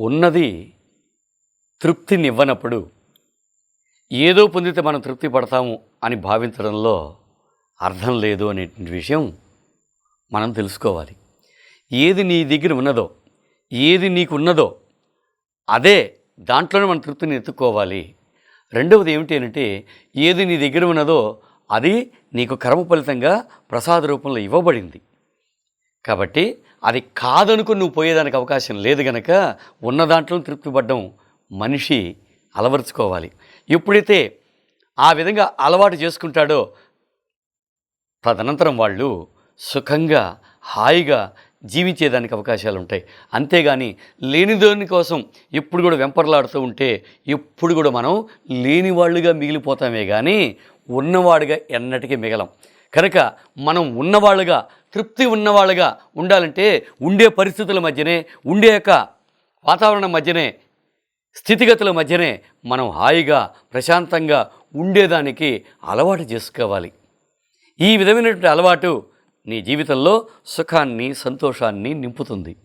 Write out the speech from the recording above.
ఉన్నది తృప్తినివ్వనప్పుడు ఏదో పొందితే మనం తృప్తి పడతాము అని భావించడంలో అర్థం లేదు అనేటువంటి విషయం మనం తెలుసుకోవాలి. ఏది నీ దగ్గర ఉన్నదో, ఏది నీకు ఉన్నదో అదే దాంట్లోనే మనం తృప్తిని ఎత్తుక్కోవాలి. రెండవది ఏమిటి అంటే, ఏది నీ దగ్గర ఉన్నదో అది నీకు కర్మ ఫలితంగా ప్రసాద రూపంలో ఇవ్వబడింది. కాబట్టి అది కాదనుకుని నువ్వు పోయేదానికి అవకాశం లేదు గనక ఉన్న దాంట్లో తృప్తి పడడం మనిషి అలవరుచుకోవాలి. ఎప్పుడైతే ఆ విధంగా అలవాటు చేసుకుంటాడో తదనంతరం వాళ్ళు సుఖంగా హాయిగా జీవించేదానికి అవకాశాలు ఉంటాయి. అంతేగాని లేనిదాని కోసం ఎప్పుడు కూడా వెంపర్లాడుతూ ఉంటే ఎప్పుడు కూడా మనం లేనివాళ్ళుగా మిగిలిపోతామే కానీ ఉన్నవాడుగా ఎన్నటికీ మిగలం. కనుక మనం ఉన్నవాళ్ళుగా తృప్తి ఉన్నవాళ్ళుగా ఉండాలంటే ఉండే పరిస్థితుల మధ్యనే, ఉండే యొక్క వాతావరణం మధ్యనే, స్థితిగతుల మధ్యనే మనం హాయిగా ప్రశాంతంగా ఉండేదానికి అలవాటు చేసుకోవాలి. ఈ విధమైనటువంటి అలవాటు నీ జీవితంలో సుఖాన్ని, సంతోషాన్ని నింపుతుంది.